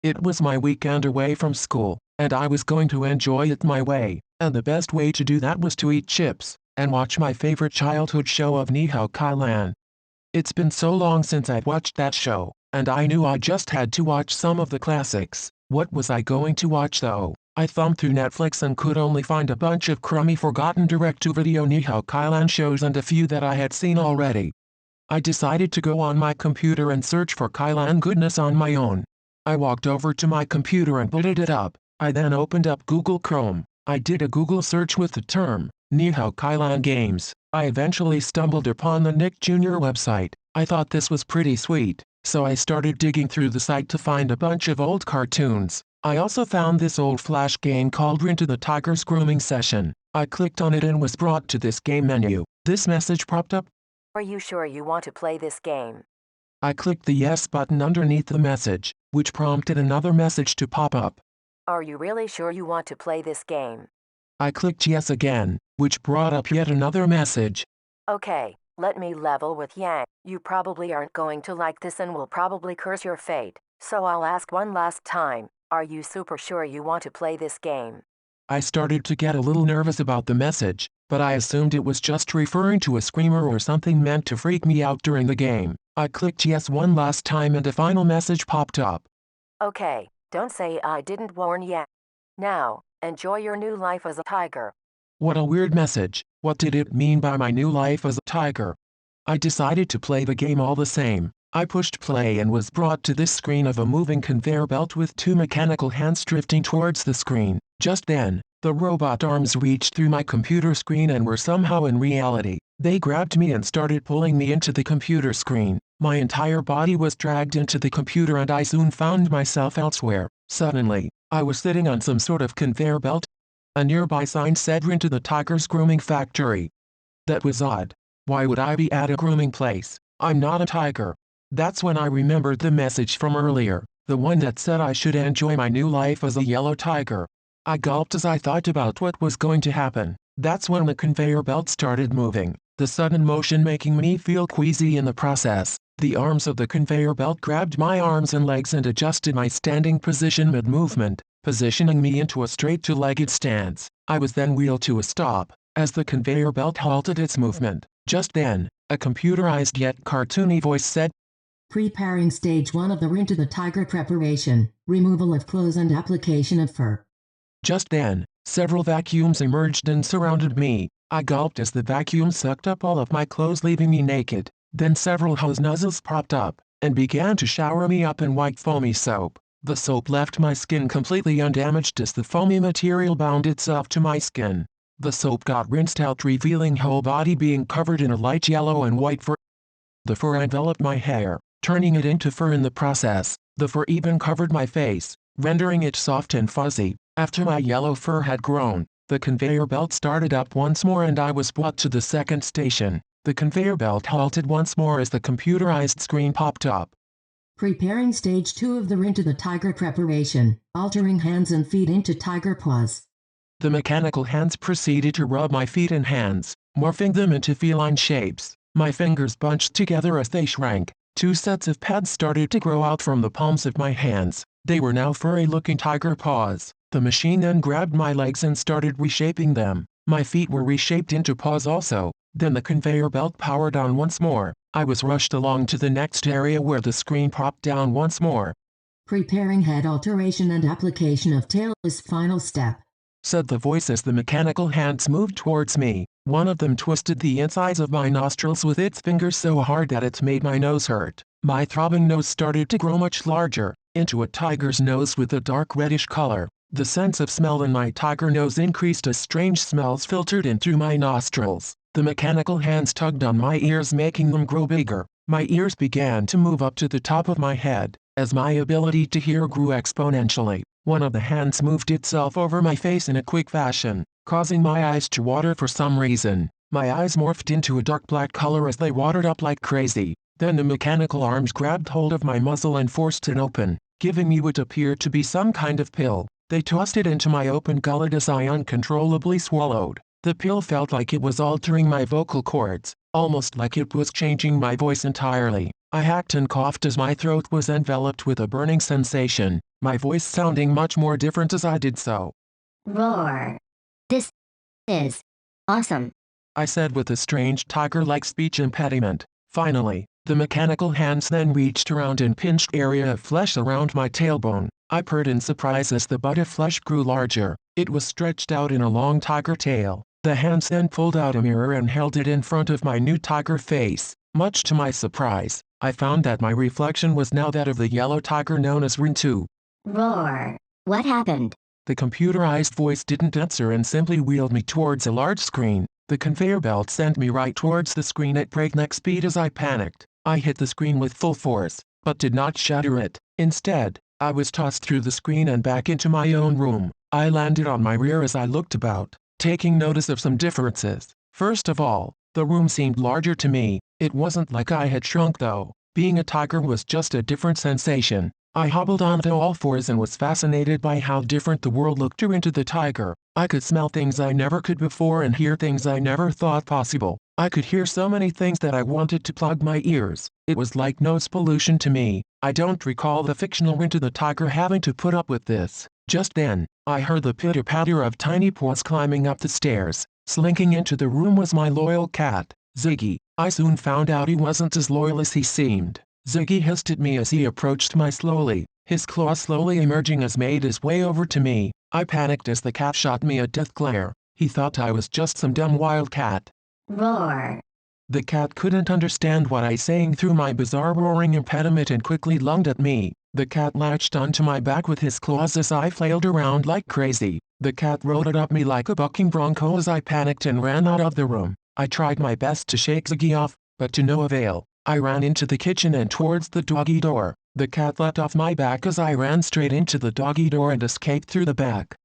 It was my weekend away from school, and I was going to enjoy it my way, and the best way to do that was to eat chips and watch my favorite childhood show of Ni Hao Kai Lan. It's been so long since I'd watched that show, and I knew I just had to watch some of the classics. What was I going to watch though? I thumbed through Netflix and could only find a bunch of crummy forgotten direct-to-video Ni Hao Kai Lan shows and a few that I had seen already. I decided to go on my computer and search for Kai Lan goodness on my own. I walked over to my computer and booted it up. I then opened up Google Chrome. I did a Google search with the term Ni Hao Kai Lan games. I eventually stumbled upon the Nick Jr. website. I thought this was pretty sweet, so I started digging through the site to find a bunch of old cartoons. I also found this old flash game called Rintoo the Tiger's Grooming Session. I clicked on it and was brought to this game menu. This message popped up. Are you sure you want to play this game? I clicked the yes button underneath the message, which prompted another message to pop up. Are you really sure you want to play this game? I clicked yes again, which brought up yet another message. Okay, let me level with Yang. You probably aren't going to like this and will probably curse your fate, so I'll ask one last time. Are you super sure you want to play this game? I started to get a little nervous about the message, but I assumed it was just referring to a screamer or something meant to freak me out during the game. I clicked yes one last time and a final message popped up. Okay, don't say I didn't warn you. Now, enjoy your new life as a tiger. What a weird message. What did it mean by my new life as a tiger? I decided to play the game all the same. I pushed play and was brought to this screen of a moving conveyor belt with two mechanical hands drifting towards the screen. Just then, the robot arms reached through my computer screen and were somehow in reality. They grabbed me and started pulling me into the computer screen. My entire body was dragged into the computer and I soon found myself elsewhere. Suddenly, I was sitting on some sort of conveyor belt. A nearby sign said Rintoo the Tiger's Grooming Factory. That was odd. Why would I be at a grooming place? I'm not a tiger. That's when I remembered the message from earlier, the one that said I should enjoy my new life as a yellow tiger. I gulped as I thought about what was going to happen. That's when the conveyor belt started moving, the sudden motion making me feel queasy in the process. The arms of the conveyor belt grabbed my arms and legs and adjusted my standing position mid-movement, positioning me into a straight two-legged stance. I was then wheeled to a stop, as the conveyor belt halted its movement. Just then, a computerized yet cartoony voice said, Preparing stage 1 of the Rintoo the Tiger preparation, removal of clothes and application of fur. Just then, several vacuums emerged and surrounded me. I gulped as the vacuum sucked up all of my clothes, leaving me naked. Then several hose nozzles popped up and began to shower me up in white foamy soap. The soap left my skin completely undamaged as the foamy material bound itself to my skin. The soap got rinsed out, revealing whole body being covered in a light yellow and white fur. The fur enveloped my hair, turning it into fur in the process. The fur even covered my face, rendering it soft and fuzzy. After my yellow fur had grown, the conveyor belt started up once more and I was brought to the second station. The conveyor belt halted once more as the computerized screen popped up. Preparing stage 2 of the Rintoo the Tiger preparation, altering hands and feet into tiger paws. The mechanical hands proceeded to rub my feet and hands, morphing them into feline shapes. My fingers bunched together as they shrank. Two sets of pads started to grow out from the palms of my hands. They were now furry-looking tiger paws. The machine then grabbed my legs and started reshaping them. My feet were reshaped into paws also. Then the conveyor belt powered on once more. I was rushed along to the next area where the screen popped down once more. Preparing head alteration and application of tail is final step, said the voice as the mechanical hands moved towards me. One of them twisted the insides of my nostrils with its fingers so hard that it made my nose hurt. My throbbing nose started to grow much larger, into a tiger's nose with a dark reddish color. The sense of smell in my tiger nose increased as strange smells filtered in through my nostrils. The mechanical hands tugged on my ears, making them grow bigger. My ears began to move up to the top of my head, as my ability to hear grew exponentially. One of the hands moved itself over my face in a quick fashion, causing my eyes to water for some reason. My eyes morphed into a dark black color as they watered up like crazy. Then the mechanical arms grabbed hold of my muzzle and forced it open, giving me what appeared to be some kind of pill. They tossed it into my open gullet as I uncontrollably swallowed. The pill felt like it was altering my vocal cords, almost like it was changing my voice entirely. I hacked and coughed as my throat was enveloped with a burning sensation. my voice sounding much more different as I did so. Roar. This is awesome. I said with a strange tiger-like speech impediment. Finally, the mechanical hands then reached around and pinched area of flesh around my tailbone. I purred in surprise as the butt of flesh grew larger. It was stretched out in a long tiger tail. The hands then pulled out a mirror and held it in front of my new tiger face. Much to my surprise, I found that my reflection was now that of the yellow tiger known as Rintoo. Roar. What happened? The computerized voice didn't answer and simply wheeled me towards a large screen. The conveyor belt sent me right towards the screen at breakneck speed as I panicked. I hit the screen with full force, but did not shatter it. Instead, I was tossed through the screen and back into my own room. I landed on my rear as I looked about, taking notice of some differences. First of all, the room seemed larger to me. It wasn't like I had shrunk though. Being a tiger was just a different sensation. I hobbled onto all fours and was fascinated by how different the world looked to Rintoo the tiger. I could smell things I never could before and hear things I never thought possible. I could hear so many things that I wanted to plug my ears. It was like noise pollution to me. I don't recall the fictional Rintoo the tiger having to put up with this. Just then, I heard the pitter-patter of tiny paws climbing up the stairs. Slinking into the room was my loyal cat, Ziggy. I soon found out he wasn't as loyal as he seemed. Ziggy hissed at me as he approached me slowly, his claws slowly emerging as made his way over to me. I panicked as the cat shot me a death glare. He thought I was just some dumb wild cat. Roar. The cat couldn't understand what I saying through my bizarre roaring impediment and quickly lunged at me. The cat latched onto my back with his claws as I flailed around like crazy. The cat rode up me like a bucking bronco as I panicked and ran out of the room. I tried my best to shake Ziggy off, but to no avail. I ran into the kitchen and towards the doggy door. The cat leapt off my back as I ran straight into the doggy door and escaped through the back.